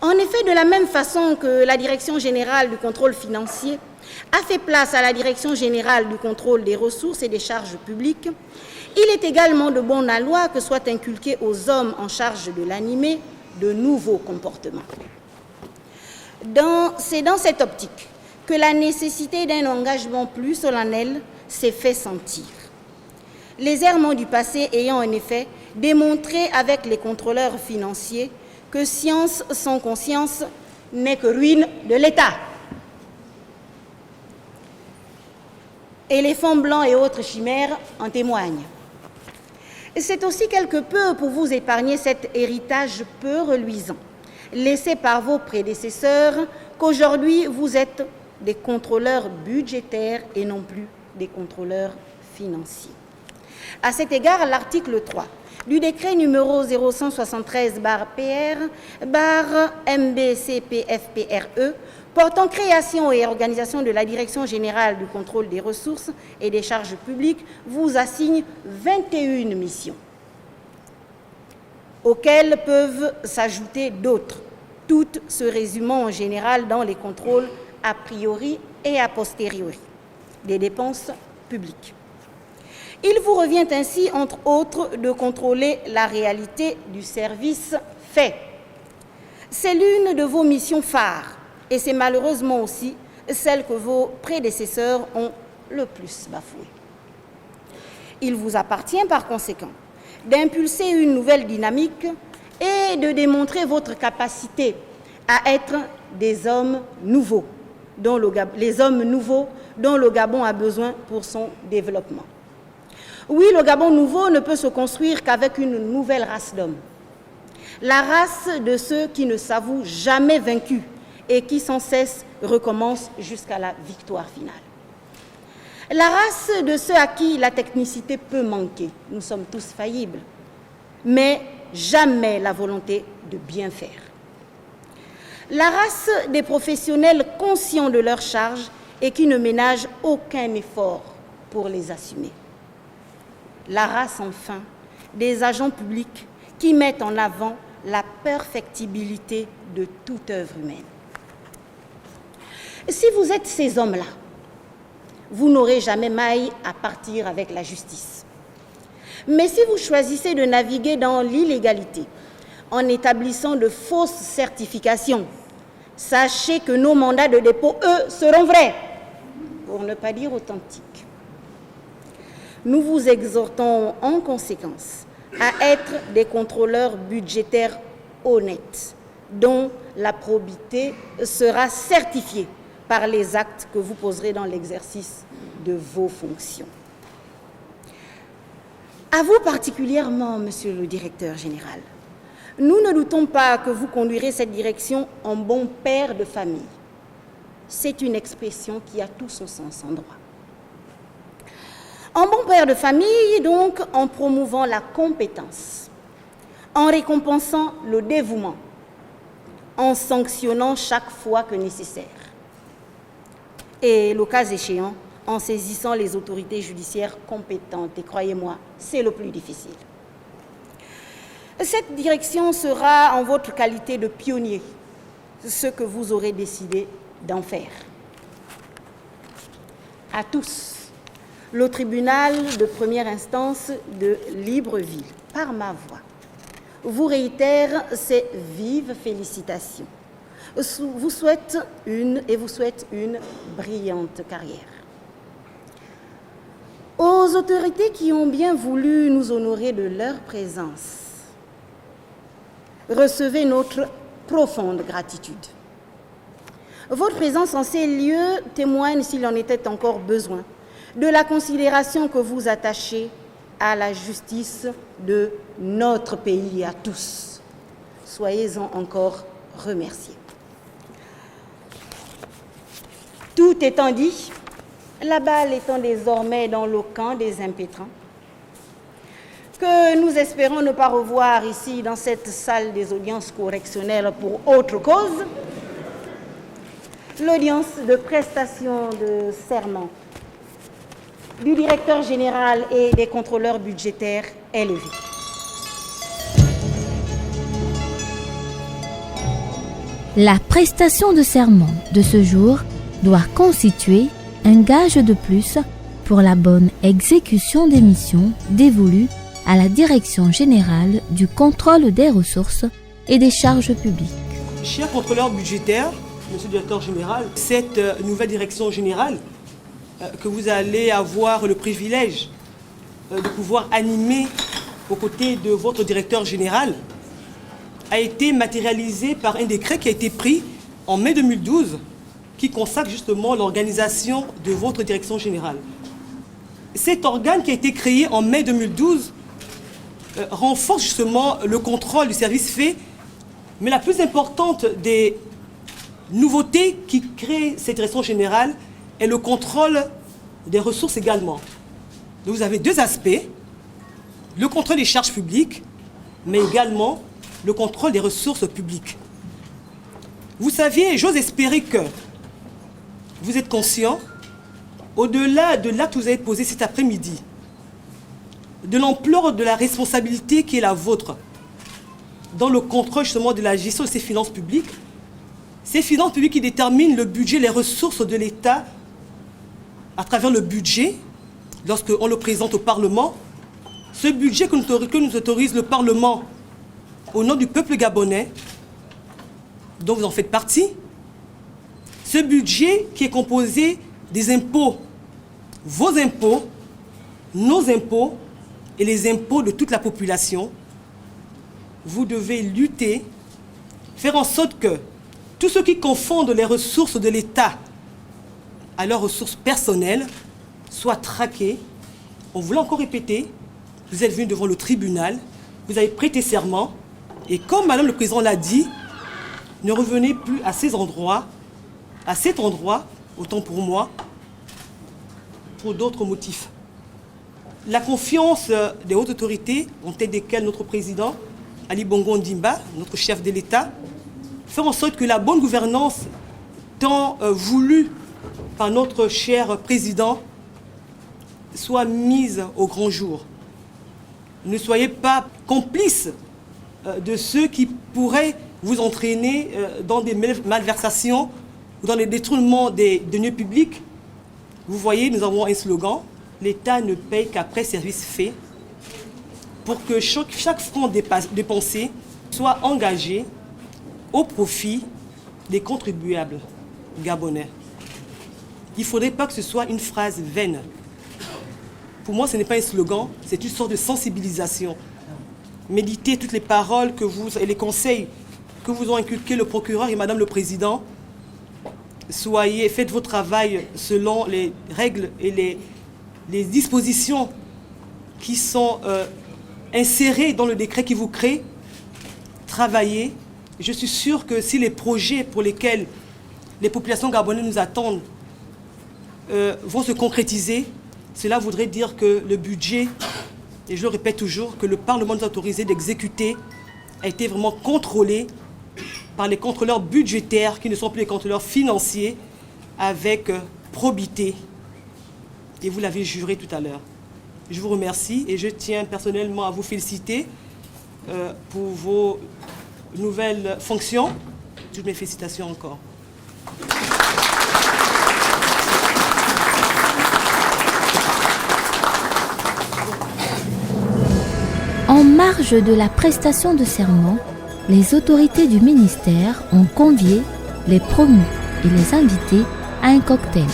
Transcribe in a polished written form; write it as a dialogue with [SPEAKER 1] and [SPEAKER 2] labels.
[SPEAKER 1] En effet, de la même façon que la Direction générale du contrôle financier a fait place à la Direction générale du contrôle des ressources et des charges publiques, il est également de bon aloi que soient inculqués aux hommes en charge de l'animer de nouveaux comportements. C'est dans cette optique que la nécessité d'un engagement plus solennel s'est fait sentir. Les errements du passé ayant en effet démontré avec les contrôleurs financiers que science sans conscience n'est que ruine de l'État. Éléphants blancs et autres chimères en témoignent. C'est aussi quelque peu pour vous épargner cet héritage peu reluisant, laissé par vos prédécesseurs, qu'aujourd'hui vous êtes des contrôleurs budgétaires et non plus des contrôleurs financiers. À cet égard, l'article 3 du décret numéro 0173/PR/MBCPFPRE portant création et organisation de la Direction générale du contrôle des ressources et des charges publiques vous assigne 21 missions, auxquelles peuvent s'ajouter d'autres, toutes se résumant en général dans les contrôles a priori et a posteriori des dépenses publiques. Il vous revient ainsi, entre autres, de contrôler la réalité du service fait. C'est l'une de vos missions phares et c'est malheureusement aussi celle que vos prédécesseurs ont le plus bafouée. Il vous appartient par conséquent d'impulser une nouvelle dynamique et de démontrer votre capacité à être des hommes nouveaux, les hommes nouveaux dont le Gabon a besoin pour son développement. Oui, le Gabon nouveau ne peut se construire qu'avec une nouvelle race d'hommes. La race de ceux qui ne s'avouent jamais vaincus et qui sans cesse recommencent jusqu'à la victoire finale. La race de ceux à qui la technicité peut manquer. Nous sommes tous faillibles, mais jamais la volonté de bien faire. La race des professionnels conscients de leurs charges et qui ne ménagent aucun effort pour les assumer. La race, enfin, des agents publics qui mettent en avant la perfectibilité de toute œuvre humaine. Si vous êtes ces hommes-là, vous n'aurez jamais maille à partir avec la justice. Mais si vous choisissez de naviguer dans l'illégalité en établissant de fausses certifications, sachez que nos mandats de dépôt, eux, seront vrais, pour ne pas dire authentiques. Nous vous exhortons en conséquence à être des contrôleurs budgétaires honnêtes, dont la probité sera certifiée par les actes que vous poserez dans l'exercice de vos fonctions. À vous particulièrement, Monsieur le Directeur général, nous ne doutons pas que vous conduirez cette direction en bon père de famille. C'est une expression qui a tout son sens en droit. En bon père de famille, donc, en promouvant la compétence, en récompensant le dévouement, en sanctionnant chaque fois que nécessaire, et, le cas échéant, en saisissant les autorités judiciaires compétentes. Et croyez-moi, c'est le plus difficile. Cette direction sera, en votre qualité de pionnier, ce que vous aurez décidé d'en faire. À tous, le tribunal de première instance de Libreville, par ma voix, vous réitère ses vives félicitations. Vous souhaite une brillante carrière. Aux autorités qui ont bien voulu nous honorer de leur présence, recevez notre profonde gratitude. Votre présence en ces lieux témoigne, s'il en était encore besoin, de la considération que vous attachez à la justice de notre pays et à tous. Soyez-en encore remerciés. Tout étant dit, la balle étant désormais dans le camp des impétrants, que nous espérons ne pas revoir ici dans cette salle des audiences correctionnelles pour autre cause, l'audience de prestation de serment du directeur général et des contrôleurs budgétaires est levée.
[SPEAKER 2] La prestation de serment de ce jour doit constituer un gage de plus pour la bonne exécution des missions dévolues à la Direction générale du contrôle des ressources et des charges publiques.
[SPEAKER 3] Cher contrôleur budgétaire, monsieur le directeur général, cette nouvelle direction générale que vous allez avoir le privilège de pouvoir animer aux côtés de votre directeur général a été matérialisée par un décret qui a été pris en mai 2012 qui consacre justement l'organisation de votre direction générale. Cet organe qui a été créé en mai 2012 renforce justement le contrôle du service fait, mais la plus importante des nouveautés qui créent cette direction générale est le contrôle des ressources également. Donc vous avez deux aspects, le contrôle des charges publiques, mais également le contrôle des ressources publiques. Vous saviez, j'ose espérer que vous êtes conscient, au-delà de l'acte que vous avez posé cet après-midi, de l'ampleur de la responsabilité qui est la vôtre dans le contrôle justement de la gestion de ces finances publiques qui déterminent le budget, les ressources de l'État à travers le budget, lorsqu'on le présente au Parlement, ce budget que nous autorise le Parlement au nom du peuple gabonais, dont vous en faites partie, ce budget qui est composé des impôts, vos impôts, nos impôts et les impôts de toute la population, vous devez lutter, faire en sorte que tous ceux qui confondent les ressources de l'État à leurs ressources personnelles soient traqués. On vous l'a encore répété, vous êtes venu devant le tribunal, vous avez prêté serment, et comme Madame le Président l'a dit, ne revenez plus à cet endroit, autant pour moi, pour d'autres motifs. La confiance des hautes autorités, en tête desquelles notre président, Ali Bongo Ondimba, notre chef de l'État, faire en sorte que la bonne gouvernance, tant voulue par notre cher président, soit mise au grand jour. Ne soyez pas complices de ceux qui pourraient vous entraîner dans des malversations ou dans les détournements des deniers publics. Vous voyez, nous avons un slogan, l'État ne paye qu'après service fait, pour que chaque franc dépensé soit engagé au profit des contribuables gabonais. Il ne faudrait pas que ce soit une phrase vaine. Pour moi, ce n'est pas un slogan, c'est une sorte de sensibilisation. Méditez toutes les paroles et les conseils que vous ont inculqués le procureur et Madame le Président. Faites votre travail selon les règles et les dispositions qui sont insérées dans le décret qui vous crée. Travaillez. Je suis sûr que si les projets pour lesquels les populations gabonaises nous attendent vont se concrétiser, cela voudrait dire que le budget, et je le répète toujours, que le Parlement nous a autorisé d'exécuter, a été vraiment contrôlé par les contrôleurs budgétaires qui ne sont plus les contrôleurs financiers avec probité. Et vous l'avez juré tout à l'heure. Je vous remercie et je tiens personnellement à vous féliciter pour vos nouvelles fonctions. Toutes mes félicitations encore.
[SPEAKER 2] En marge de la prestation de serment, les autorités du ministère ont convié les promus et les invités à un cocktail.